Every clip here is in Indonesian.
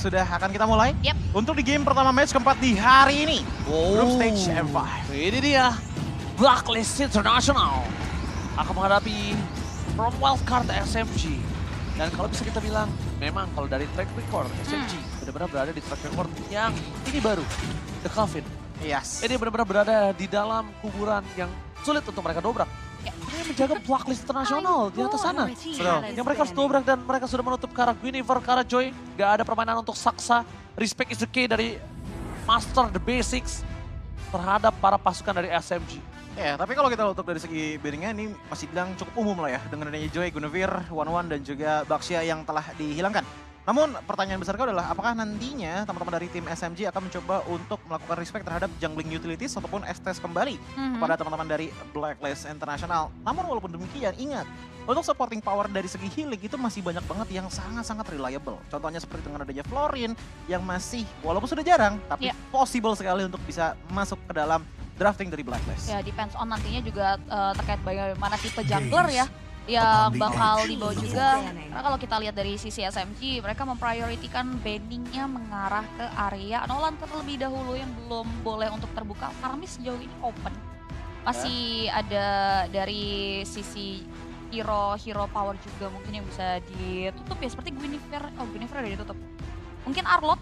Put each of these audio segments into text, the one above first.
sudah akan kita mulai. Yep. Untuk di game pertama match keempat di hari ini. Group stage M5. Ini dia, Blacklist International akan menghadapi from wildcard SMG. Dan kalau bisa kita bilang, memang kalau dari track record SMG benar-benar berada di track record yang ini baru, The Coffin. Yes. Ini benar-benar berada di dalam kuburan yang sulit untuk mereka dobrak. Mereka menjaga Blacklist International di atas sana. Yang mereka harus dobrak dan mereka sudah menutup ke arah Guinevere, ke arah Joy. Gak ada permainan untuk Saksa. Respect is the key dari Master the Basics terhadap para pasukan dari SMG. Ya, tapi kalau kita untuk dari segi bandingnya ini masih bilang cukup umum lah ya. Dengan adanya Joy, Guinevere, One dan juga Baxia yang telah dihilangkan. Namun pertanyaan besar kau adalah apakah nantinya teman-teman dari tim SMG akan mencoba untuk melakukan respect terhadap jungling utilities ataupun estes kembali kepada teman-teman dari Blacklist International. Namun walaupun demikian ingat, untuk supporting power dari segi healing itu masih banyak banget yang sangat-sangat reliable. Contohnya seperti dengan adanya Florin yang masih walaupun sudah jarang tapi possible sekali untuk bisa masuk ke dalam drafting dari Blacklist. Ya, depends on nantinya juga terkait bagaimana tipe jungler ya yang bakal dibawa juga. Karena kalau kita lihat dari sisi SMG, mereka memprioritikan banningnya mengarah ke area Nolan terlebih dahulu yang belum boleh untuk terbuka. Karena sejauh ini open. Masih ada dari sisi hero power juga mungkin yang bisa ditutup ya. Seperti Guinevere, Guinevere udah ditutup. Mungkin Arlott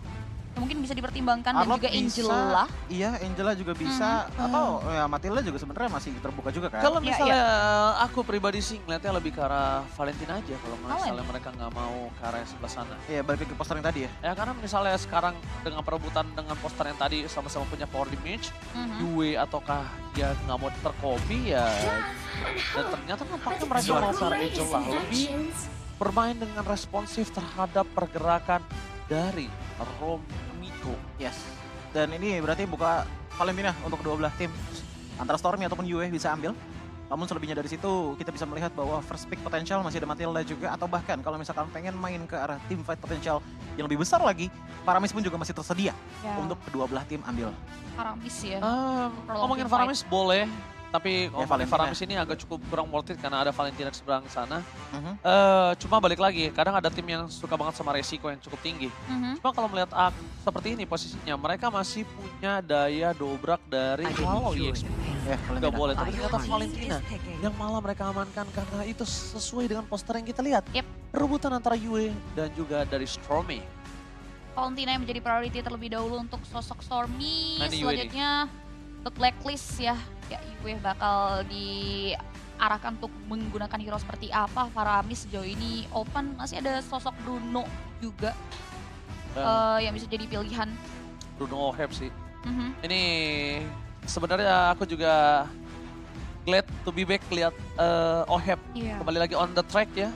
mungkin bisa dipertimbangkan Arlott dan juga Angela. Iya, Angela juga bisa. Atau ya Matilda juga sebenarnya masih terbuka juga kan. Kalau misalnya aku pribadi sih ngeliatnya lebih ke arah Valentina aja kalau misalnya mereka nggak mau ke arah yang sebelah sana. Iya, balik ke poster yang tadi ya. Ya karena misalnya sekarang dengan perebutan dengan poster yang tadi sama-sama punya power damage, Yue ataukah dia nggak mau terkopi ya. Dan ternyata nampaknya mereka mau ke arah Angela lebih bermain dengan responsif terhadap pergerakan dari Romiko. Yes. Dan ini berarti buka Valentina untuk kedua belah tim. Antara Stormy ataupun Yue bisa ambil. Namun selebihnya dari situ kita bisa melihat bahwa first pick potential masih ada Matilda juga. Atau bahkan kalau misalkan pengen main ke arah team fight potential yang lebih besar lagi, Faramis pun juga masih tersedia untuk kedua belah tim ambil. Faramis ya. Ngomongin Faramis boleh. Tapi Faramis ini agak cukup kurang worth it karena ada Valentina di seberang sana. Cuma balik lagi, kadang ada tim yang suka banget sama resiko yang cukup tinggi. Cuma kalau melihat seperti ini posisinya, mereka masih punya daya dobrak dari kalau EXP. Nggak boleh, tapi ternyata Valentina yang malah mereka amankan karena itu sesuai dengan poster yang kita lihat. Rebutan antara Yue dan juga dari Stormy. Valentina yang menjadi priority terlebih dahulu untuk sosok Stormy. Selanjutnya untuk Blacklist ya. Ya, Yue bakal diarahkan untuk menggunakan hero seperti apa. Faramis sejauh ini open, masih ada sosok Bruno juga yang bisa jadi pilihan. Bruno Oheb sih. Ini sebenarnya aku juga glad to be back lihat Oheb kembali lagi on the track ya.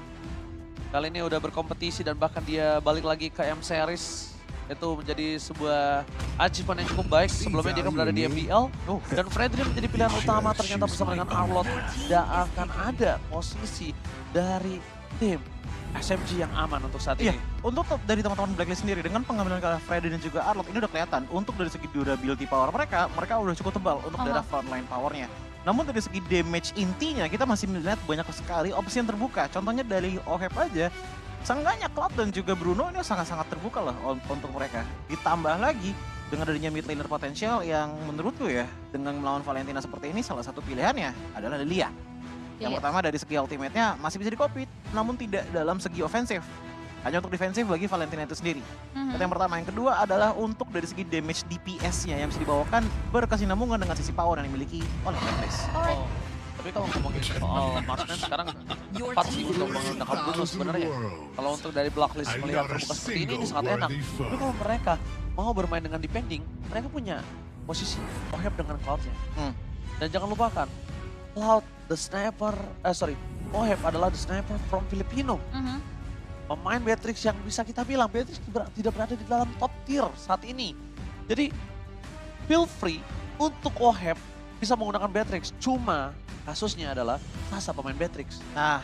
Kali ini udah berkompetisi dan bahkan dia balik lagi ke M Series. Itu menjadi sebuah achievement yang cukup baik. Sebelumnya dia kan berada di MBL. Dan Fredrin menjadi pilihan utama ternyata bersama dengan Arlott. Tidak akan ada posisi dari tim SMG yang aman untuk saat ini. Untuk dari teman-teman Blacklist sendiri dengan pengambilan kala Fredrin dan juga Arlott ini udah kelihatan. Untuk dari segi durability power mereka udah cukup tebal untuk daerah frontline powernya. Namun dari segi damage intinya kita masih melihat banyak sekali opsi yang terbuka. Contohnya dari Oheb aja. Seenggaknya Cloud dan juga Bruno ini sangat-sangat terbuka lah untuk mereka. Ditambah lagi dengan adanya mid laner potensial yang menurutku ya dengan melawan Valentina seperti ini salah satu pilihannya adalah Lilia. Yang pertama dari segi ultimate-nya masih bisa di-copy namun tidak dalam segi ofensif. Hanya untuk defensif bagi Valentina itu sendiri. Itu yang pertama. Yang kedua adalah untuk dari segi damage DPS-nya yang bisa dibawakan berkesinambungan dengan sisi power yang dimiliki oleh Blacklist. Tapi kalau ngomongin soal marksman sekarang tepat sih untuk menggunakan Bruno sebenarnya. Kalau untuk dari Blacklist melihat terbuka seperti ini sangat enak. Tapi kalau mereka mau bermain dengan defending, mereka punya posisi Oheb dengan Cloud-nya. Dan jangan lupakan, Cloud the sniper, Oheb adalah the sniper from Filipino. Pemain Beatrix yang bisa kita bilang Beatrix tidak berada di dalam top tier saat ini. Jadi feel free untuk Oheb bisa menggunakan Beatrix, cuma kasusnya adalah Sasa pemain Beatrix. Nah,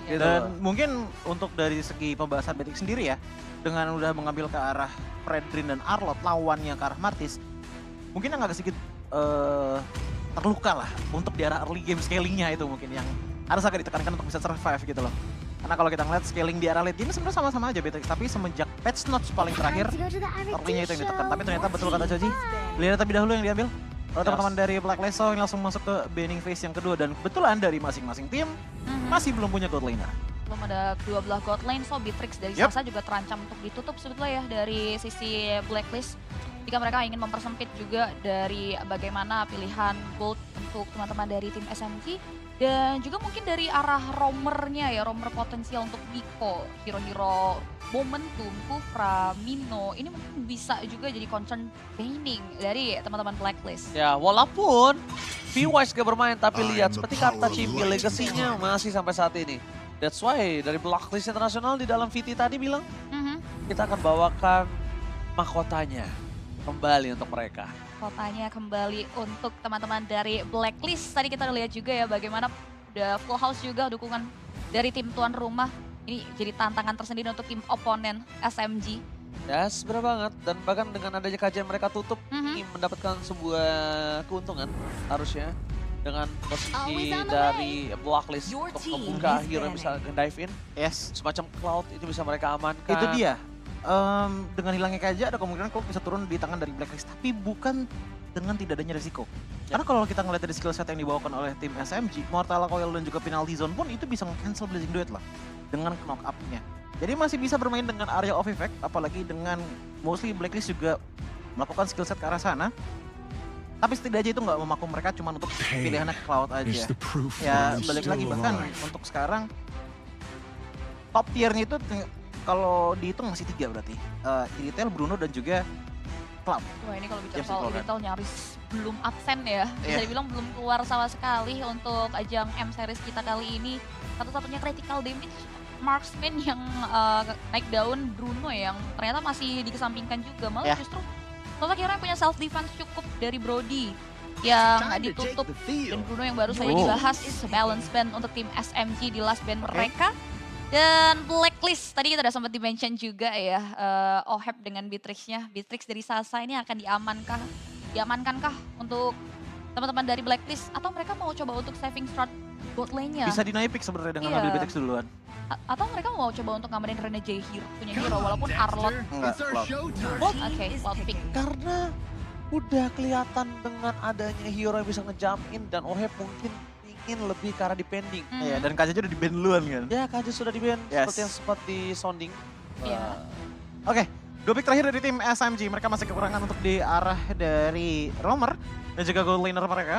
dan mungkin untuk dari segi pembahasan Beatrix sendiri ya, dengan udah mengambil ke arah Fredrin dan Arlott lawannya ke arah Martis, mungkin agak sedikit terluka lah untuk di arah early game scalingnya itu mungkin yang harus agak ditekankan untuk bisa survive gitu loh. Karena kalau kita ngeliat scaling di arah late game sebenarnya sama-sama aja Beatrix, tapi semenjak patch notes paling terakhir, early-nya itu yang ditekan. Tapi ternyata betul kata Joji, lihat terlebih dahulu yang diambil. Kalau teman-teman dari Blacklist ini langsung masuk ke banning phase yang kedua, dan kebetulan dari masing-masing tim masih belum punya god laner. Belum ada dua belah god lane, so Beatrix dari Sasa juga terancam untuk ditutup sebetulnya ya dari sisi Blacklist. Jika mereka ingin mempersempit juga dari bagaimana pilihan gold untuk teman-teman dari tim SMG. Dan juga mungkin dari arah roamernya ya, roamer potensial untuk Miko, hero-hero momentum, Kufra, Mino, ini mungkin bisa juga jadi concern gaining dari teman-teman Blacklist. Ya, walaupun P-Wise gak bermain, tapi lihat seperti kata Cimbi, legasinya masih sampai saat ini. That's why dari Blacklist Internasional di dalam VT tadi bilang, kita akan bawakan mahkotanya kembali untuk mereka. Kotanya kembali untuk teman-teman dari Blacklist. Tadi kita udah lihat juga ya bagaimana udah full house juga dukungan dari tim tuan rumah. Ini jadi tantangan tersendiri untuk tim oponen SMG. Ya, sebenarnya banget. Dan bahkan dengan adanya kajian mereka tutup, ini mendapatkan sebuah keuntungan harusnya. Dengan posisi dari Blacklist untuk membuka hero yang bisa dive in. Yes. Semacam Cloud itu bisa mereka amankan. Itu dia. Dengan hilangnya KJ ada kemungkinan Cloud bisa turun di tangan dari Blacklist, tapi bukan dengan tidak adanya resiko. Karena kalau kita ngeliat dari skill set yang dibawakan oleh tim SMG, Mortal Coil dan juga Penalty Zone pun itu bisa nge-cancel Blazing Duet lah dengan knock up-nya. Jadi masih bisa bermain dengan area of effect, apalagi dengan mostly Blacklist juga melakukan skill set ke arah sana. Tapi setidaknya itu nggak memaku mereka cuma untuk pilihannya ke Cloud aja. Ya balik lagi bahkan untuk sekarang top tiernya itu kalau dihitung masih 3 berarti. Irithel, Bruno, dan juga Cloud. Wah ini kalau bicara Yes, soal betul, Irithel nyaris belum absen ya. Bisa dibilang belum keluar sama sekali untuk ajang M-Series kita kali ini. Satu-satunya critical damage marksman yang naik daun Bruno yang ternyata masih dikesampingkan juga. Malah justru sosok hero yang punya self defense cukup dari Brody yang ditutup. Dan Bruno yang baru saja dibahas balance ban untuk tim SMG di last ban mereka. Dan Blacklist, tadi kita udah sempat di-mention juga ya, Oheb dengan Beatrix-nya. Beatrix dari Sasa ini akan diamankankah untuk teman-teman dari Blacklist? Atau mereka mau coba untuk saving strat bot lane-nya? Bisa deny pick sebenarnya dengan ngambil Beatrix duluan. Atau mereka mau coba untuk ngamarin Renegade punya hero, walaupun Arlott. Enggak, Cloud. Oke, Cloud pick. Karena udah kelihatan dengan adanya hero yang bisa ngejump in dan Oheb mungkin ingin lebih ke arah depending. Iya, dan KJ udah di-ban duluan kan. Ya, KJ sudah di-ban seperti yang sempat di sounding. Iya. Oke, 2 pick terakhir dari tim SMG. Mereka masih kekurangan untuk di arah dari roamer dan juga gold laner mereka.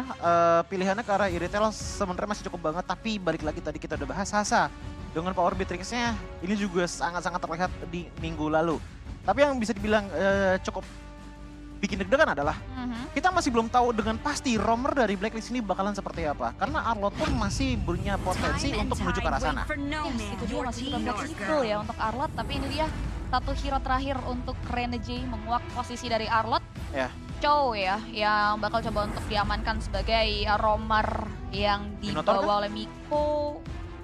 Pilihannya ke arah Irithel sebenarnya masih cukup banget, tapi balik lagi tadi kita udah bahas Sasa. Dengan power Beatrix-nya ini juga sangat-sangat terlihat di minggu lalu. Tapi yang bisa dibilang cukup bikin deg-degan adalah kita masih belum tahu dengan pasti roamer dari Blacklist ini bakalan seperti apa. Karena Arlott pun masih punya potensi untuk menuju ke arah sana. Yes, itu dia masih bukan Blacklist full ya untuk Arlott, tapi ini dia satu hero terakhir untuk Renegade menguak posisi dari Arlott. Chow ya, yang bakal coba untuk diamankan sebagai roamer yang dibawa oleh Miko.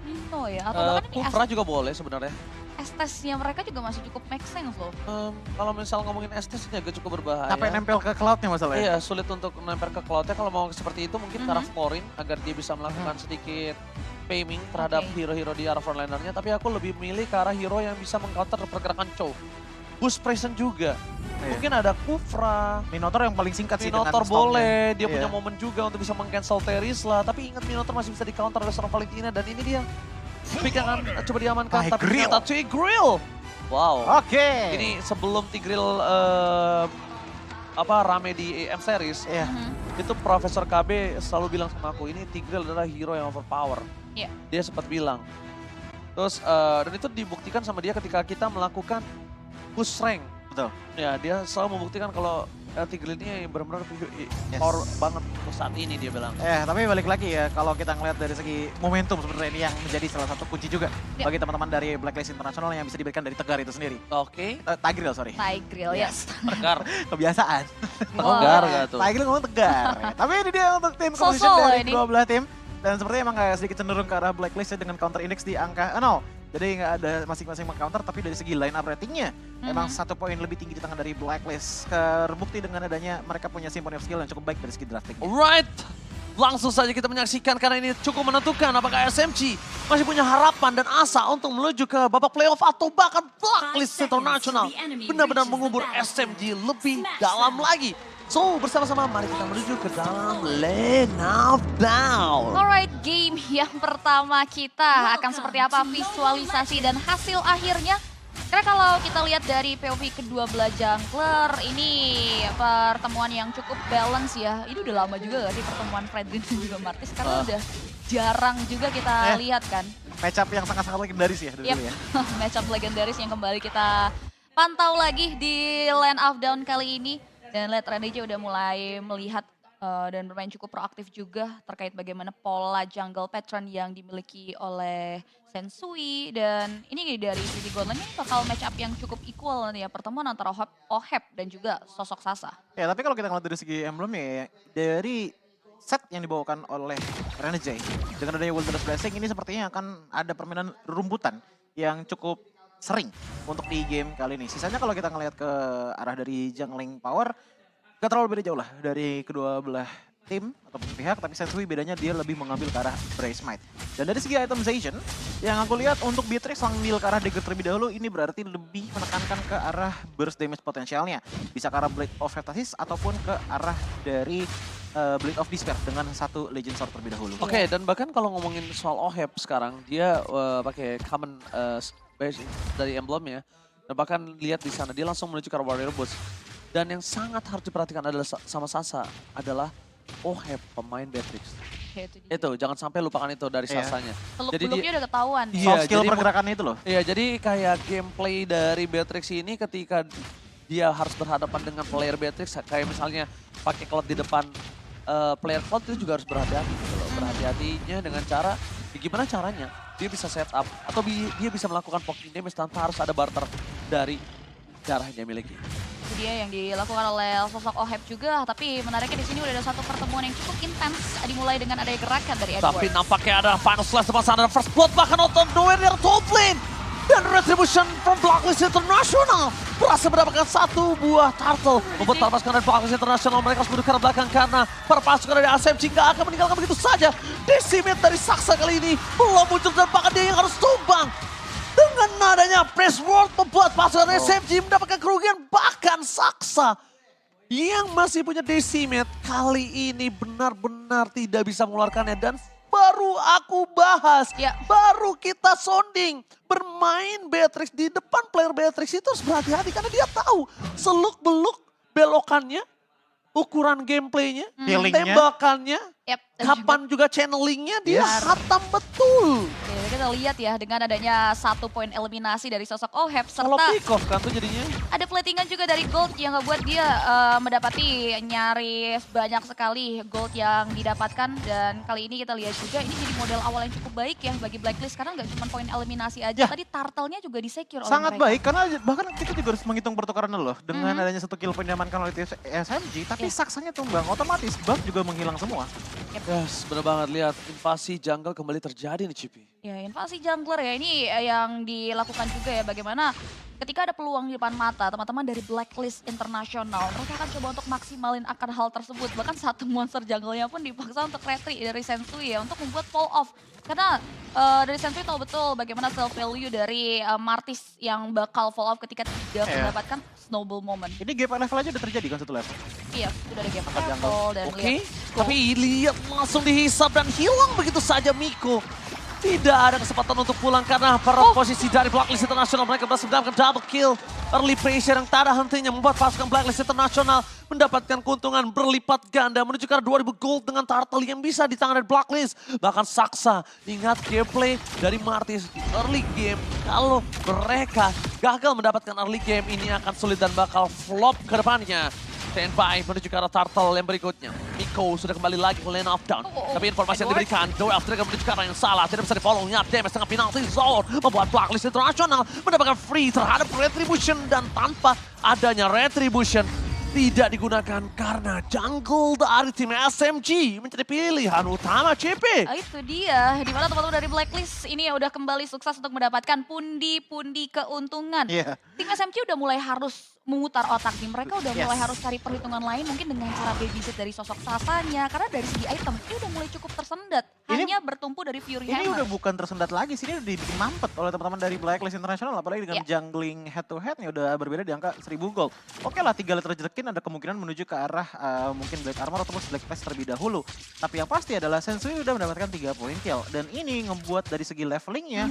Mino ya, atau bahkan ini Kufra juga boleh sebenarnya. Estes-nya mereka juga masih cukup make sense loh. Kalau misal ngomongin Estes ini agak cukup berbahaya. Sampai nempel ke cloud-nya masalahnya. Iya, sulit untuk nempel ke cloud-nya. Kalau mau seperti itu mungkin ke arah Florin agar dia bisa melakukan sedikit paying terhadap hero-hero di arah frontlinernya. Tapi aku lebih milih ke arah hero yang bisa mengcounter pergerakan Chow. Boost present juga. Mungkin ada Kufra. Minotaur yang paling singkat sih Minotaur dengan boleh, dia punya momen juga untuk bisa meng-cancel Teris lah. Tapi ingat Minotaur masih bisa di-counter oleh seorang Valentina dan ini dia. Pick yang akan coba diamankan, tapi ternyata Tigreal. Wow. Ini sebelum Tigreal rame di EM Series, itu Profesor KB selalu bilang sama aku, ini Tigreal adalah hero yang overpower. Dia sempat bilang. Terus, dan itu dibuktikan sama dia ketika kita melakukan push rank. Betul. Ya, dia selalu membuktikan kalau Tigreal ini benar-benar power banget untuk saat ini dia bilang. Tapi balik lagi ya, kalau kita ngeliat dari segi momentum sebenarnya ini yang menjadi salah satu kunci juga bagi teman-teman dari Blacklist Internasional yang bisa diberikan dari Tegar itu sendiri. Oke. Tigreal, sorry. Tigreal, yes. Tegar. Kebiasaan. Tegar gak tuh? Tigreal ngomong Tegar. Tapi ini dia untuk tim composition dari kedua belah tim. Dan sepertinya emang kayak sedikit cenderung ke arah Blacklist dengan counter index di angka 0. Jadi nggak ada masing-masing meng-counter, tapi dari segi line up ratingnya emang 1 poin lebih tinggi di tangan dari Blacklist. Terbukti dengan adanya mereka punya Symphony of Skill yang cukup baik dari segi drafting. Alright, Langsung saja kita menyaksikan karena ini cukup menentukan apakah SMG masih punya harapan dan asa untuk menuju ke babak playoff atau bahkan Blacklist International. Benar-benar mengubur SMG lebih dalam lagi. So, bersama-sama mari kita menuju ke dalam Lane of Down. Alright, game yang pertama kita akan seperti apa visualisasi dan hasil akhirnya. Karena kalau kita lihat dari POV kedua belah jungler, ini pertemuan yang cukup balance ya. Ini udah lama juga gak sih pertemuan Fredrin dan juga Martis? Karena udah jarang juga kita lihat kan. Matchup yang sangat-sangat legendaris ya dulu ya. Matchup legendaris yang kembali kita pantau lagi di Lane of Down kali ini. Dan lihat Rendeja udah mulai melihat dan bermain cukup proaktif juga terkait bagaimana pola jungle pattern yang dimiliki oleh Sensui. Dan ini dari sisi Godland ini bakal match up yang cukup equal nanti ya, pertemuan antara Oheb dan juga sosok Sasa. Ya tapi kalau kita ngeliat dari segi emblem ya, dari set yang dibawakan oleh Rendeja dengan adanya Wilderness Blessing ini sepertinya akan ada permainan rumbutan yang cukup sering untuk di game kali ini. Sisanya kalau kita ngelihat ke arah dari jungling power, gak terlalu beda jauh lah dari kedua belah tim ataupun pihak, tapi Sensui bedanya dia lebih mengambil ke arah Brace Might. Dan dari segi itemization, yang aku lihat untuk Beatrix ngambil ke arah Dagger terlebih dahulu, ini berarti lebih menekankan ke arah burst damage potensialnya. Bisa ke arah Blade of Heptasis ataupun ke arah dari Blade of Despair dengan satu Legend Sword terlebih dahulu. Oke, dan bahkan kalau ngomongin soal Oheb sekarang, dia pakai common base dari emblemnya. Dan bahkan lihat di sana, dia langsung menuju ke arah Warrior Boots. Dan yang sangat harus diperhatikan adalah sama Sasa adalah Oheb pemain Beatrix. Itu jangan sampai lupakan itu dari Sasanya. Beluknya udah ketahuan. Soft skill pergerakannya itu loh. Iya, jadi kayak gameplay dari Beatrix ini ketika dia harus berhadapan dengan player Beatrix, kayak misalnya pakai cloud di depan player cloud, itu juga harus berhati-hati gitu loh. Berhati-hatinya dengan cara, gimana caranya dia bisa set up atau dia bisa melakukan poking damage tanpa harus ada barter dari darah yang dia miliki. Itu dia yang dilakukan oleh sosok Oheb juga, tapi menariknya di sini udah ada satu pertemuan yang cukup intens dimulai dengan adanya gerakan dari Edward. Tapi nampaknya ada final slash depan sana, ada first blood bahkan nonton Noir dari top lane. Dan Retribution from Blacklist International berhasil mendapatkan satu buah turtle. Membuat para pasukan dari Blacklist International mereka harus mundur ke belakang karena para pasukan dari SMG gak akan meninggalkan begitu saja. Decimate dari Saksa kali ini belum muncul dan bahkan dia yang harus tumbang. Dengan adanya Press World membuat pasukan SMG mendapatkan kerugian, bahkan Saksa yang masih punya Decimate kali ini benar-benar tidak bisa mengeluarkannya. Dan baru aku bahas, baru kita sounding. Bermain Beatrix di depan player Beatrix itu harus berhati-hati karena dia tahu seluk-beluk belokannya, ukuran gameplaynya, tembakannya, kapan juga channelingnya dia hatam betul. Oke, kita lihat ya dengan adanya 1 poin eliminasi dari sosok Oheb serta kalau pick off kan tuh jadinya. Ada platingan juga dari Gold yang ngebuat dia mendapati nyaris banyak sekali gold yang didapatkan. Dan kali ini kita lihat juga ini jadi model awal yang cukup baik ya bagi Blacklist karena nggak cuma poin eliminasi aja. Tadi turtle-nya juga disecure oleh Sangat mereka. baik karena bahkan kita juga harus menghitung pertukaran loh. Dengan adanya 1 kill poin diamankan oleh SMG, tapi saksanya tumbang, otomatis buff juga menghilang semua. Yes, bener banget, lihat invasi jungle kembali terjadi nih Cipi. Ya, invasi jungler ya ini yang dilakukan juga ya bagaimana ketika ada peluang di depan mata teman-teman dari Blacklist International, mereka akan coba untuk maksimalin akan hal tersebut. Bahkan satu monster jungle-nya pun dipaksa untuk retry dari Sensui ya untuk membuat fall off. Karena dari Sensui tahu betul bagaimana self value dari Martis yang bakal fall off ketika tidak mendapatkan snowball moment. Ini gap level aja udah terjadi kan satu level. Iya, sudah ada gap level dan Oke, tapi lihat langsung dihisap dan hilang begitu saja Miko. Tidak ada kesempatan untuk pulang karena posisi dari Blacklist International mereka berhasil mendapatkan double kill. Early pressure yang tak ada hentinya membuat pasukan Blacklist International mendapatkan keuntungan berlipat ganda menuju ke 2000 gold dengan turtle yang bisa di tangan dari Blacklist. Bahkan Saksa, ingat gameplay dari Martis di early game. Kalau mereka gagal mendapatkan early game ini akan sulit dan bakal flop ke depannya. Standby menuju ke arah turtle yang berikutnya. Miko sudah kembali lagi ke lane of down. Tapi informasi yang diberikan, Doe of Trigger menuju ke arah yang salah. Tidak bisa di-follow, nyat damage tengah penalty zone. Membuat Blacklist International mendapatkan free terhadap Retribution. Dan tanpa adanya Retribution, tidak digunakan karena jungle dari tim SMG menjadi pilihan utama CP. Itu dia, di mana teman-teman dari Blacklist ini udah kembali sukses untuk mendapatkan pundi-pundi keuntungan. Tim SMG udah mulai harus memutar otak nih. Mereka udah mulai Yes. harus cari perhitungan lain mungkin dengan cara babysit dari sosok Sasanya. Karena dari segi item ini udah mulai cukup tersendat. Ini- Hanya bertumpu dari Fury Ini udah Hammer. bukan tersendat lagi sih, ini udah dibikin mampet oleh teman-teman dari Blacklist International, apalagi dengan Iya. jungling head to headnya udah berbeda di angka 1000 gold. Oke lah, 3 letter jekin ada kemungkinan menuju ke arah mungkin Black Armor ataupun Black Pass terlebih dahulu. Tapi yang pasti adalah Sensui udah mendapatkan 3 poin kill. Dan ini ngebuat dari segi levelingnya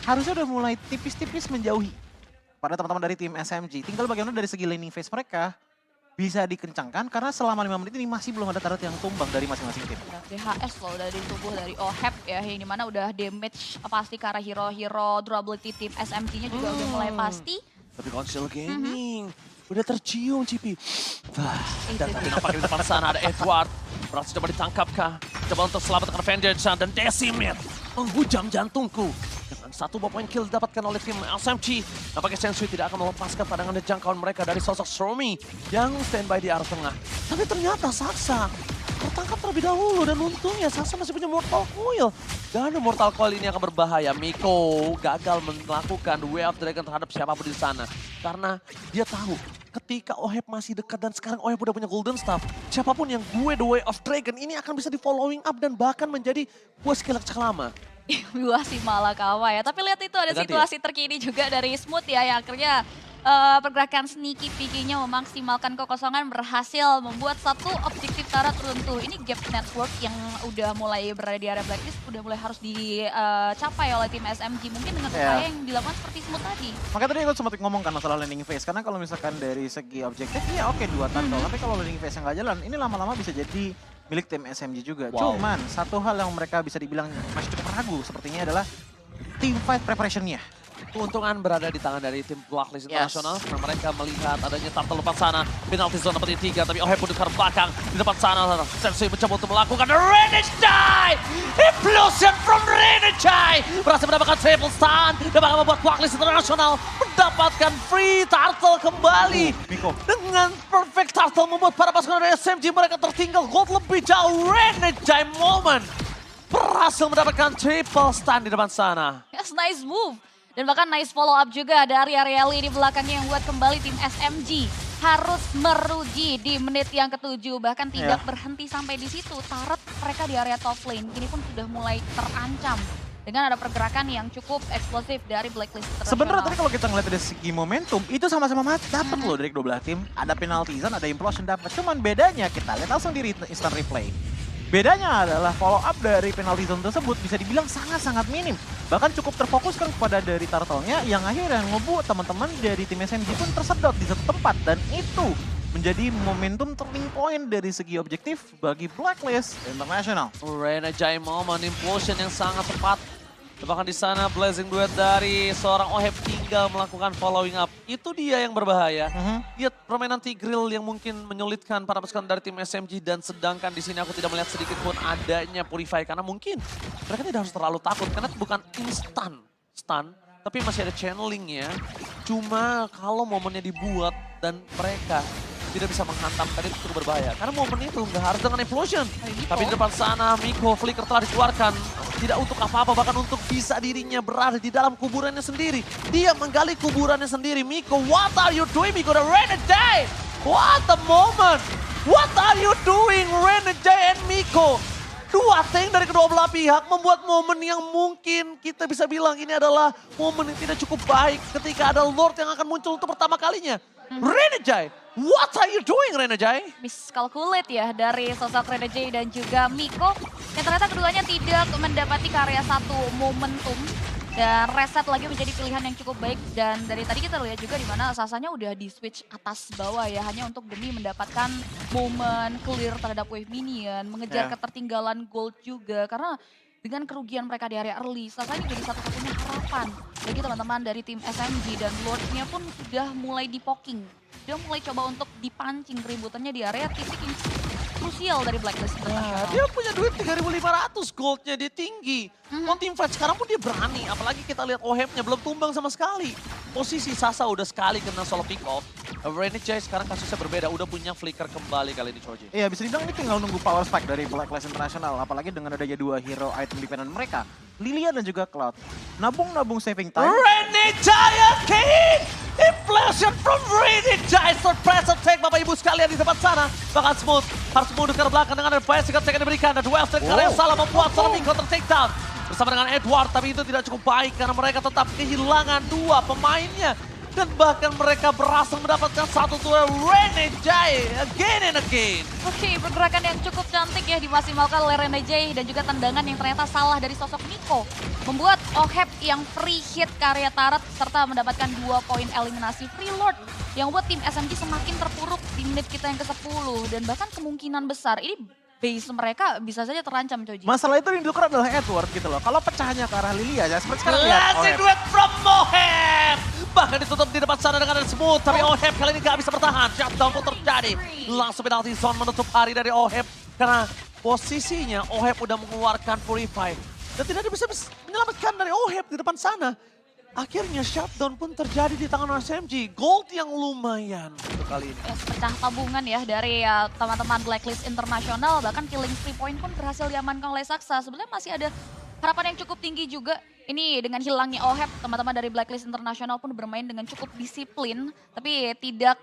harusnya udah mulai tipis-tipis menjauhi pada teman-teman dari tim SMG. Tinggal bagaimana dari segi laning phase mereka bisa dikencangkan karena selama 5 menit ini masih belum ada turret yang tumbang dari masing-masing tim. Udah DHS loh dari tubuh dari OHEP ya, yang dimana udah damage pasti ke arah hero-hero durability tim SMG-nya juga udah mulai pasti. Tapi Console Gaming udah tercium Cipi. Wah, dan Itu tapi nampaknya di depan sana ada Edward. Berhasil coba ditangkap kah? Coba untuk selamatkan Vengeance dan Decimate menghujam jantungku. Dengan 1 poin kill didapatkan oleh tim SMG. Nampaknya Sensui tidak akan melepaskan pandangan dan jangkauan mereka dari sosok Stormy yang standby di arah tengah. Tapi ternyata Saksa tertangkap terlebih dahulu dan untungnya Saksa masih punya Mortal Coil. Dan Mortal Coil ini akan berbahaya. Miko gagal melakukan Way of Dragon terhadap siapapun di sana. Karena dia tahu ketika OHEP masih dekat dan sekarang OHEP udah punya Golden Staff. Siapapun yang gue The Way of Dragon ini akan bisa di following up dan bahkan menjadi gue skill lama. Wah si Malakawa ya. Tapi lihat itu ada Ganti situasi terkini juga dari Smooth ya, yang akhirnya pergerakan sneaky peeking-nya memaksimalkan kekosongan, berhasil membuat satu objektif turret tertentu. Ini gap network yang udah mulai berada di area blacklist, udah mulai harus dicapai oleh tim SMG. Mungkin dengan upaya yang dilakukan seperti Smooth tadi. Makanya tadi aku sempat ngomong kan masalah landing phase. Karena kalau misalkan dari segi objektif, ya oke 2 turtle. Tapi kalau landing phase yang nggak jalan, ini lama-lama bisa jadi milik tim SMG juga. Wow. Cuman satu hal yang mereka bisa dibilang masih cukup ragu sepertinya adalah team fight preparation-nya. Keuntungan berada di tangan dari tim Blacklist Yes. International karena mereka melihat adanya turtle depan sana. Penalty zone dapat 3, tapi OHEP pun ke belakang. Di depan sana, Sensui mencoba untuk melakukan Renegade! Implosion from Renegade! Berhasil mendapatkan triple stun dan bahkan membuat Blacklist International mendapatkan free turtle kembali. Miko. Dengan perfect turtle membuat para pasukan dari SMG mereka tertinggal gold lebih jauh. Renegade moment berhasil mendapatkan triple stun di depan sana. Yes, nice move. Dan bahkan nice follow up juga dari Arieli di belakangnya yang buat kembali tim SMG harus merugi di menit yang ke-7. Bahkan tidak berhenti sampai di situ. Turret mereka di area top lane ini pun sudah mulai terancam dengan ada pergerakan yang cukup eksplosif dari Blacklist International. Sebenarnya tadi kalau kita ngeliat dari segi momentum, itu sama-sama dapat loh dari kedua belah tim. Ada penalty zone, ada implosion dapat. Cuman bedanya kita lihat langsung di instant replay. Bedanya adalah follow up dari penalty zone tersebut bisa dibilang sangat-sangat minim. Bahkan cukup terfokuskan kepada dari turtle-nya yang akhirnya ngebuat teman-teman dari tim SMG pun tersedot di satu tempat. Dan itu menjadi momentum turning point dari segi objektif bagi Blacklist International. Renegade moment implosion yang sangat tepat. Bahkan di sana blazing duet dari seorang OHEP tinggal melakukan following up. Itu dia yang berbahaya. Lihat permainan Tigreal yang mungkin menyulitkan para pasukan dari tim SMG dan sedangkan di sini aku tidak melihat sedikit pun adanya Purify karena mungkin mereka tidak harus terlalu takut karena bukan instan stun tapi masih ada channelingnya. Cuma kalau momennya dibuat dan mereka tidak bisa menghantam tadi itu cukup berbahaya. Karena momen itu nggak harus dengan implosion. Tapi di depan sana Miko Flicker telah dikeluarkan. Tidak untuk apa-apa, bahkan untuk bisa dirinya berada di dalam kuburannya sendiri. Dia menggali kuburannya sendiri. Miko, what are you doing? Miko, the Renegade! What a moment! What are you doing, Renegade and Miko? Dua tank dari kedua belah pihak membuat momen yang mungkin kita bisa bilang ini adalah momen yang tidak cukup baik ketika ada Lord yang akan muncul untuk pertama kalinya. Renegade, what are you doing, Renegade? Miscalculate ya dari sosok Renegade dan juga Miko. Yang ternyata keduanya tidak mendapati karya satu momentum. Dan reset lagi menjadi pilihan yang cukup baik. Dan dari tadi kita lihat juga di mana Sasanya udah di switch atas bawah ya. Hanya untuk demi mendapatkan momen clear terhadap wave minion. Mengejar ketertinggalan gold juga. Karena dengan kerugian mereka di area early, Sasanya jadi satu-satunya harapan bagi teman-teman dari tim SMG. Dan Lordnya pun sudah mulai di-poking. Sudah mulai coba untuk dipancing keributannya di area titik yang krusial dari Blacklist International. Dia punya duit 3.500 goldnya, dia tinggi. Mau team fight sekarang pun dia berani, apalagi kita lihat OHEP-nya belum tumbang sama sekali. Posisi Sasa udah sekali kena solo pick off. Renegade sekarang kasusnya berbeda, udah punya flicker kembali kali ini Choji. Iya bisa dibilang ini tinggal nunggu power spike dari Blacklist International. Apalagi dengan adanya 2 hero item dependent mereka. Lilian dan juga Cloud. Nabung-nabung saving time. Renegade King! Inflation from Ready Jai. Surprise attack Bapak Ibu sekalian di tempat sana. Bahkan Smooth harus mundur ke belakang dengan advice yang akan diberikan. Dan duel strike karena yang salah membuat Salami counter takedown. Bersama dengan Edward, tapi itu tidak cukup baik karena mereka tetap kehilangan dua pemainnya. Dan bahkan mereka berhasil mendapatkan satu duel Rene Jai again and again. Oke, pergerakan yang cukup cantik ya dimaksimalkan oleh Rene Jai dan juga tendangan yang ternyata salah dari sosok Nico. Membuat Oheb yang free hit karya Tarat serta mendapatkan 2 poin eliminasi free lord. Yang membuat tim SMG semakin terpuruk di menit kita yang ke-10. Dan bahkan kemungkinan besar ini base mereka bisa saja terancam, Coji. Masalah itu yang dilakukan adalah Edward gitu loh. Kalau pecahnya ke arah Lilia ya seperti sekarang lihat. Last duet from Oheb. Bahkan ditutup di depan sana dengan ada Smooth. Tapi Oheb kali ini gak bisa bertahan. Shutdown pun terjadi. Langsung penalti zone menutup hari dari Oheb. Karena posisinya Oheb udah mengeluarkan Purify. Dan tidak bisa menyelamatkan dari Oheb di depan sana. Akhirnya shutdown pun terjadi di tangan SMG. Gold yang lumayan untuk kali ini. Ya, pecah tabungan ya dari teman-teman Blacklist Internasional. Bahkan killing 3 point pun berhasil diamankan oleh Saksa. Sebenarnya masih ada harapan yang cukup tinggi juga. Ini dengan hilangnya Oheb, teman-teman dari Blacklist Internasional pun bermain dengan cukup disiplin. Tapi tidak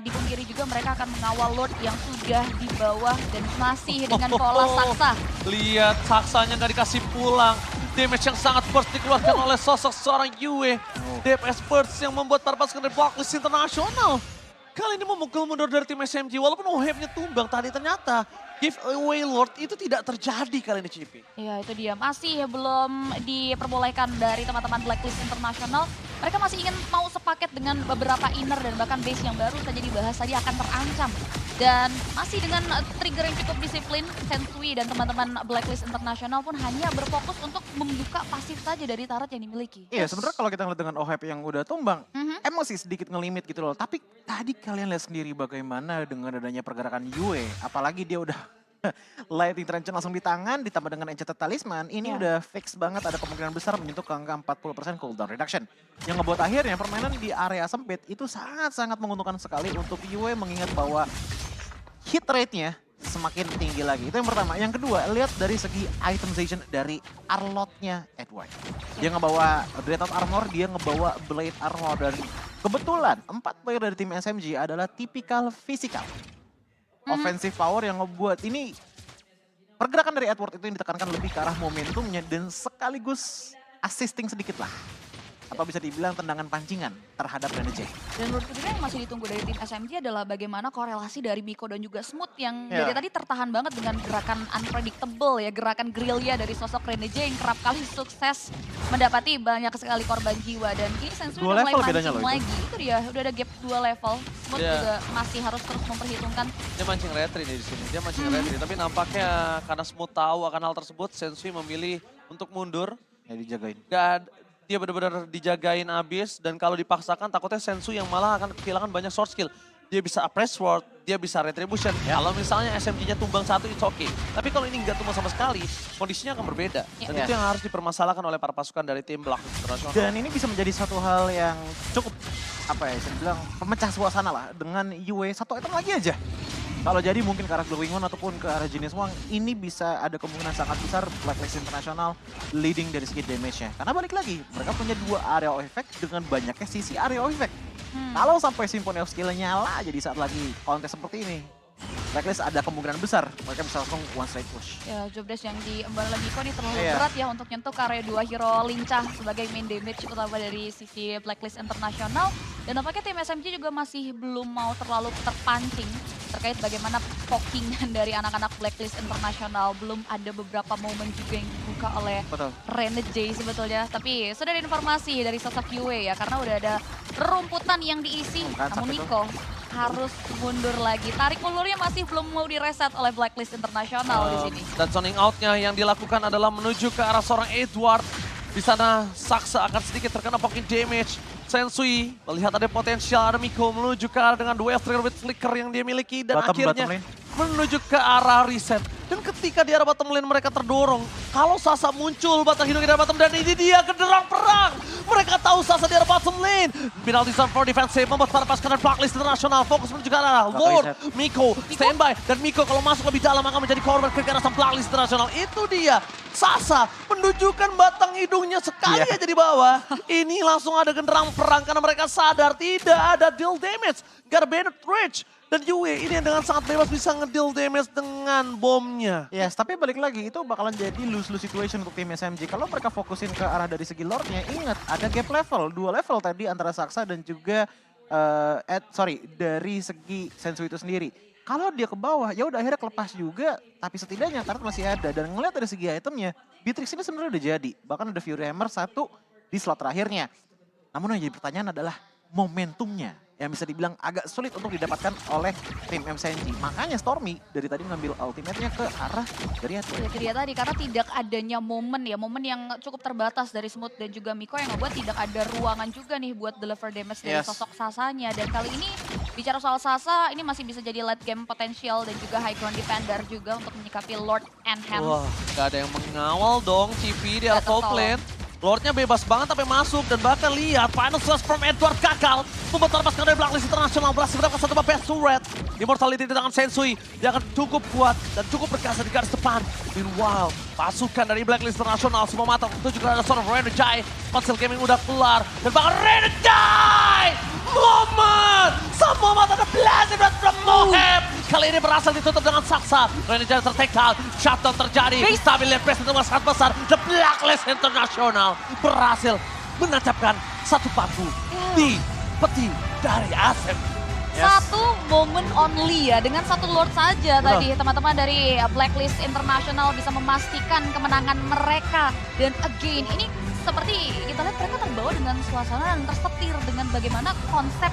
dipungkiri juga mereka akan mengawal Lord yang sudah di bawah dan masih dengan pola Saksa. Lihat Saksanya nggak dikasih pulang. Damage yang sangat burst dikeluarkan oleh sosok seorang Yue. DPS burst yang membuat terpaskan dari Blacklist Internasional. Kali ini memukul mundur dari tim SMG walaupun Ohebnya tumbang tadi ternyata. Giveaway Lord itu tidak terjadi kali ini CP. Ya itu dia, masih belum diperbolehkan dari teman-teman Blacklist Internasional. Mereka masih ingin mau sepaket dengan beberapa inner dan bahkan base yang baru saja dibahas tadi akan terancam. Dan masih dengan trigger yang cukup disiplin, Sensui dan teman-teman Blacklist Internasional pun hanya berfokus untuk membuka pasif saja dari Tarat yang dimiliki. Iya sebenarnya kalau kita ngeliat dengan Oheb yang udah tumbang, emang sih sedikit ngelimit gitu loh. Tapi tadi kalian lihat sendiri bagaimana dengan adanya pergerakan Yue. Apalagi dia udah Lightning Trench langsung di tangan, ditambah dengan Enchanted Talisman. Ini udah fix banget, ada kemungkinan besar menyentuh ke angka 40% cooldown reduction. Yang ngebuat akhirnya permainan di area sempit itu sangat-sangat menguntungkan sekali untuk Yue, mengingat bahwa hit rate-nya semakin tinggi lagi. Itu yang pertama. Yang kedua, lihat dari segi itemization dari Arlot-nya Edward. Dia ngebawa Dreadnought Armor, dia ngebawa Blade Armor. Dan kebetulan 4 player dari tim SMG adalah tipikal physical. Offensive power yang ngebuat ini pergerakan dari Edward itu yang ditekankan lebih ke arah momentumnya dan sekaligus assisting sedikit lah. Atau bisa dibilang tendangan pancingan terhadap Rene Jai. Dan menurutku juga yang masih ditunggu dari tim SMG adalah bagaimana korelasi dari Miko dan juga Smooth yang dari tadi tertahan banget dengan gerakan unpredictable ya, gerakan gerilya dari sosok Rene Jai yang kerap kali sukses mendapati banyak sekali korban jiwa. Dan kini Sensui udah mulai mancing lagi. Itu dia, udah ada gap 2 level. Smooth juga masih harus terus memperhitungkan. Dia mancing retry nih di sini, dia mancing retry. Tapi nampaknya karena Smooth tahu akan hal tersebut, Sensui memilih untuk mundur. Ya dijagain. Dia benar-benar dijagain abis dan kalau dipaksakan takutnya Sensui yang malah akan kehilangan banyak sword skill. Dia bisa press sword, dia bisa retribution. Kalau misalnya SMG-nya tumbang satu, it's okay. Tapi kalau ini nggak tumbang sama sekali, kondisinya akan berbeda. Dan itu yang harus dipermasalahkan oleh para pasukan dari tim Blacklist Internasional. Dan ini bisa menjadi satu hal yang cukup, apa ya, saya bilang pemecah suasana lah. Dengan Yue satu item lagi aja. Kalau jadi mungkin ke arah Glowing One ataupun ke arah Genius Wang, ini bisa ada kemungkinan sangat besar Blacklist Internasional leading dari segi damage-nya. Karena balik lagi, mereka punya 2 area of effect dengan banyaknya sisi area of effect. Kalau sampai Symphony of Skill nyala jadi saat lagi kontes seperti ini, Blacklist ada kemungkinan besar mereka bisa langsung one straight push. Ya, jobdesk yang diemban oleh Miko ini terlalu berat ya untuk nyentuh ke area 2 hero lincah sebagai main damage utama dari sisi Blacklist Internasional. Dan nampaknya tim SMG juga masih belum mau terlalu terpancing terkait bagaimana pokingan dari anak-anak Blacklist Internasional. Belum ada beberapa momen juga yang dibuka oleh Rene Jai sebetulnya. Tapi sudah ada informasi dari sosok Yue ya, karena udah ada rumputan yang diisi. Namun Miko harus mundur lagi. Tarik ulurnya masih belum mau direset oleh Blacklist Internasional di sini. Dan zoning out-nya yang dilakukan adalah menuju ke arah seorang Edward. Di sana Saksa akan sedikit terkena poking damage. Sensui melihat ada potensial, ada Miko menuju ke arah dengan duel trigger with flicker yang dia miliki. Dan akhirnya menuju ke arah reset. Dan ketika di arah bottom lane mereka terdorong, kalau Sasa muncul batang hidung di arah bottom dan ini dia genderang perang. Mereka tahu Sasa di arah bottom lane. Penalty zone for defensive membuat para pasukan Blacklist International fokus menuju ke arah Lord, Miko, standby. Dan Miko kalau masuk lebih dalam akan menjadi korban ke arah Blacklist International. Itu dia, Sasa menunjukkan batang hidungnya sekali aja di bawah. Ini langsung ada genderang perang karena mereka sadar tidak ada deal damage. Garbanet Rage. Dan Yue ini yang dengan sangat bebas bisa ngedeal damage dengan bomnya. Yes, tapi balik lagi itu bakalan jadi lose-lose situation untuk tim SMG. Kalau mereka fokusin ke arah dari segi lore-nya, ingat ada gap level, 2 level tadi antara Saksa dan juga dari segi Sensu itu sendiri. Kalau dia ke bawah, ya udah akhirnya kelepas juga, tapi setidaknya turret masih ada. Dan ngeliat dari segi itemnya, Beatrix ini sebenarnya udah jadi. Bahkan ada Fury Hammer 1 di slot terakhirnya. Namun yang jadi pertanyaan adalah momentumnya. Yang bisa dibilang agak sulit untuk didapatkan oleh tim MSNG. Makanya Stormy dari tadi ngambil ultimate-nya ke arah dari Atwe. Itu dia tadi, karena tidak adanya momen yang cukup terbatas dari Smooth dan juga Miko yang ngebuat tidak ada ruangan juga nih buat deliver damage dari sosok Sasanya. Dan kali ini bicara soal Sasa, ini masih bisa jadi late game potential dan juga high ground defender juga untuk menyikapi Lord and Hans. Wah, gak ada yang mengawal dong CP di arah top lane. Lordnya bebas banget sampai masuk dan bahkan lihat final slash from Edward gagal membuat pasukan dari Blacklist International berhasil mendapatkan satu best turret. Immortality di tangan Sensui dia akan cukup kuat dan cukup berkasa di garis depan. Meanwhile, pasukan dari Blacklist International semua mata untuk juga ada seorang Renegade. Console Gaming udah kelar dan bahkan Renegade moment semua mata ada blazing red from Mohem. Kali ini berhasil ditutup dengan Saksa. Renegade ter-take down, shutdown terjadi. Stabil lane press itu sangat besar. The Blacklist International berhasil menancapkan satu paku di peti dari Asem. Satu momen only ya, dengan satu Lord saja tadi teman-teman dari Blacklist International bisa memastikan kemenangan mereka. Dan again, ini seperti kita lihat mereka terbawa dengan suasana dan tersetir dengan bagaimana konsep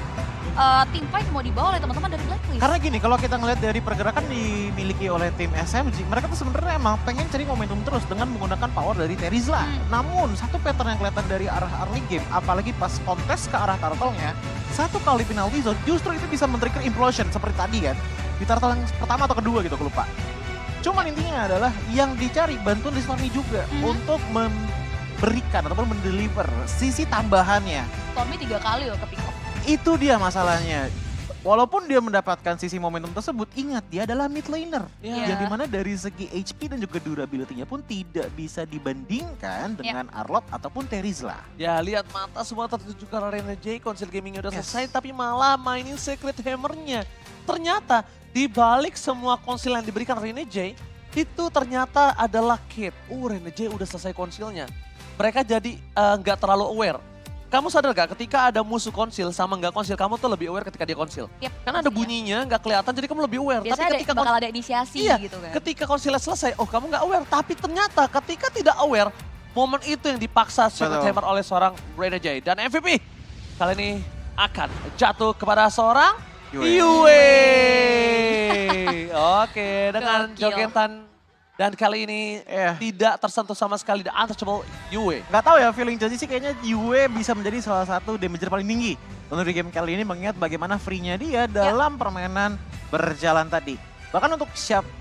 team fight mau dibawa oleh teman-teman dari Blacklist. Karena gini, kalau kita ngelihat dari pergerakan dimiliki oleh tim SMG, mereka tuh sebenarnya emang pengen cari momentum terus dengan menggunakan power dari Terizla. Namun, satu pattern yang kelihatan dari arah early game, apalagi pas kontes ke arah turtle-nya, satu kali penalty zone justru itu bisa men-trigger implosion seperti tadi kan. Di turtle yang pertama atau kedua gitu, aku lupa. Cuman intinya adalah yang dicari bantuan dari Stormy juga untuk memberikan ataupun mendeliver sisi tambahannya. Stormy 3 kali loh ke pick up. Itu dia masalahnya. Walaupun dia mendapatkan sisi momentum tersebut, ingat dia adalah mid laner. Yang dimana dari segi HP dan juga durability-nya pun tidak bisa dibandingkan dengan Arlott ataupun Terizla. Ya lihat mata semua tertuju ke Renegade, Console Gaming udah selesai tapi malah mainin Secret Hammer-nya. Ternyata di balik semua konsil yang diberikan Renegade, itu ternyata adalah Kate. Renegade udah selesai konsilnya. Mereka jadi nggak terlalu aware. Kamu sadar gak ketika ada musuh konsil sama nggak konsil, kamu tuh lebih aware ketika dia konsil. Karena ada bunyinya, nggak kelihatan, jadi kamu lebih aware. Biasanya tapi ketika bakal ada inisiasi gitu kan. Ketika konsilnya selesai, kamu nggak aware. Tapi ternyata ketika tidak aware, momen itu yang dipaksa Secret Hammer oleh seorang Renegade. Dan MVP kali ini akan jatuh kepada seorang Yue. Oke, dengan jogetan. Dan kali ini tidak tersentuh sama sekali the untouchable Yue. Nggak tahu ya, feeling Joji sih kayaknya Yue bisa menjadi salah satu damager paling tinggi untuk di game kali ini, mengingat bagaimana free-nya dia dalam permainan berjalan tadi. Bahkan untuk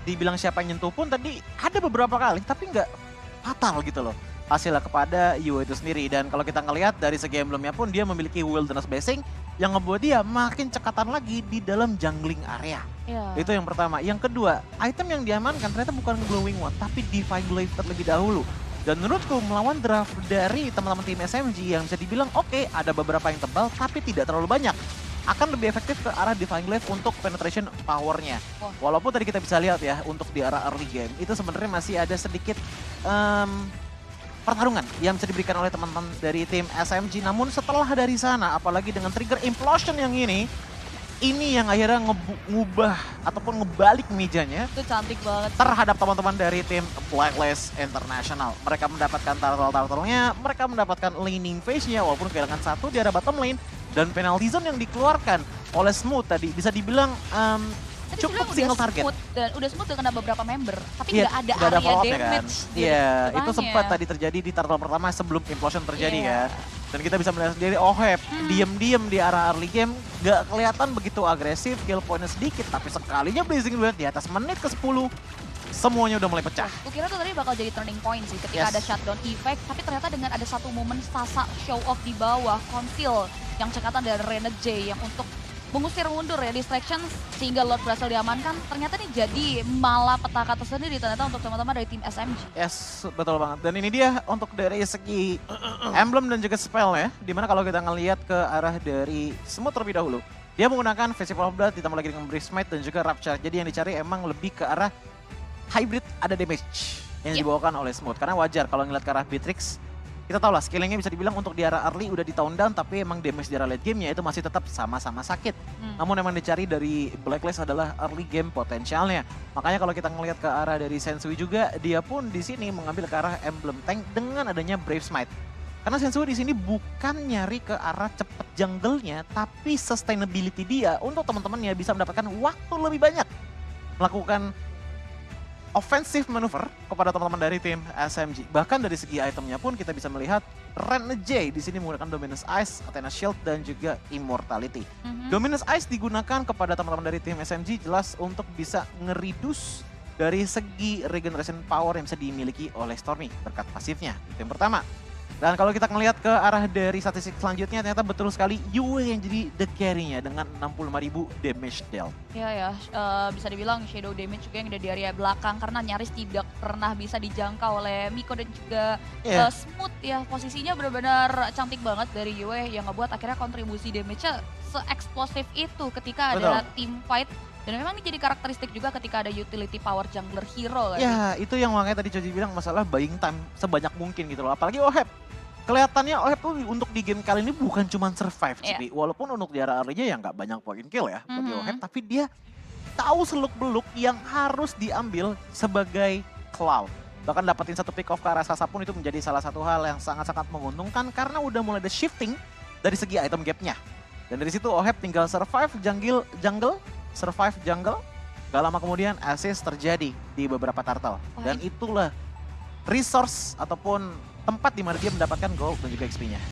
dibilang siapa yang nyentuh pun tadi ada beberapa kali, tapi nggak fatal gitu loh hasilnya kepada Yue itu sendiri. Dan kalau kita ngelihat dari segi emblemnya pun dia memiliki wilderness blessing yang ngebuat dia makin cekatan lagi di dalam jungling area. Itu yang pertama. Yang kedua, item yang diamankan ternyata bukan Glowing One, tapi Divine Glaive terlebih dahulu. Dan menurutku melawan draft dari teman-teman tim SMG yang bisa dibilang oke, ada beberapa yang tebal tapi tidak terlalu banyak. Akan lebih efektif ke arah Divine Glaive untuk penetration powernya. Walaupun tadi kita bisa lihat ya, untuk di arah early game, itu sebenarnya masih ada sedikit pertarungan yang bisa diberikan oleh teman-teman dari tim SMG. Namun setelah dari sana, apalagi dengan trigger implosion yang ini yang akhirnya ngubah ataupun ngebalik mejanya. Itu cantik banget. Terhadap teman-teman dari tim Blacklist International. Mereka mendapatkan turtle-turtle-nya, mereka mendapatkan laning phase-nya walaupun kehilangan satu di arah bottom lane. Dan penalty zone yang dikeluarkan oleh Smooth tadi bisa dibilang cukup single target. Udah smooth dengan beberapa member, tapi nggak ada area damage. Iya, itu sempat tadi terjadi di turtle pertama sebelum implosion terjadi ya. Dan kita bisa melihat sendiri, diem-diem di arah early game, nggak kelihatan begitu agresif, kill point-nya sedikit, tapi sekalinya Blazing Blade di atas menit ke-10, semuanya udah mulai pecah. Aku kira tuh tadi bakal jadi turning point sih ketika ada shutdown effect, tapi ternyata dengan ada satu momen Sasa show off di bawah, conceal yang cekatan dari Renegade yang untuk mengusir mundur ya distraction sehingga Lord berhasil diamankan. Ternyata ini jadi malah petaka tersendiri ternyata untuk teman-teman dari tim SMG. Yes, betul banget. Dan ini dia untuk dari segi emblem dan juga spell ya. Dimana kalau kita ngelihat ke arah dari Smooth terlebih dahulu. Dia menggunakan Festival of Blood ditambah lagi dengan Breeze Smite dan juga Rapture. Jadi yang dicari emang lebih ke arah hybrid ada damage yang dibawakan oleh Smooth. Karena wajar kalau ngeliat ke arah Beatrix, kita tahu lah skillingnya bisa dibilang untuk di arah early udah di tone down, tapi emang damage di arah late gamenya itu masih tetap sama-sama sakit. Namun emang dicari dari Blacklist adalah early game potensialnya. Makanya kalau kita ngelihat ke arah dari Sensui juga, dia pun di sini mengambil ke arah emblem tank dengan adanya Brave Smite. Karena Sensui di sini bukan nyari ke arah cepet jungle-nya, tapi sustainability dia untuk teman-temannya bisa mendapatkan waktu lebih banyak melakukan offensive maneuver kepada teman-teman dari tim SMG. Bahkan dari segi itemnya pun kita bisa melihat Renegade di sini menggunakan Dominus Ice, Athena Shield, dan juga Immortality. Dominus Ice digunakan kepada teman-teman dari tim SMG jelas untuk bisa ngereduce dari segi regeneration power yang bisa dimiliki oleh Stormy berkat pasifnya. Itu yang pertama. Dan kalau kita ngelihat ke arah dari statistik selanjutnya, ternyata betul sekali Yue yang jadi the carry-nya dengan 65.000 damage dealt. Ya, bisa dibilang shadow damage juga yang ada di area belakang karena nyaris tidak pernah bisa dijangkau oleh Miko dan juga Smooth ya. Posisinya benar-benar cantik banget dari Yue yang ngebuat akhirnya kontribusi damage-nya se-eksplosif itu ketika ada team fight. Dan memang ini jadi karakteristik juga ketika ada utility power jungler hero kan. Ya, itu yang makanya tadi Coci bilang masalah buying time sebanyak mungkin gitu loh. Apalagi Oheb. Kelihatannya Oheb tuh untuk di game kali ini bukan cuma survive, Cipi. Walaupun untuk di arah early-nya ya nggak banyak point kill ya bagi Oheb. Tapi dia tahu seluk-beluk yang harus diambil sebagai cloud. Bahkan dapetin satu pick off ke arah Sasa pun itu menjadi salah satu hal yang sangat-sangat menguntungkan karena udah mulai ada shifting dari segi item gap-nya. Dan dari situ Oheb tinggal survive jungle, survive jungle. Gak lama kemudian assist terjadi di beberapa turtle. Dan itulah resource ataupun tempat di mana dia mendapatkan gold dan juga XP-nya.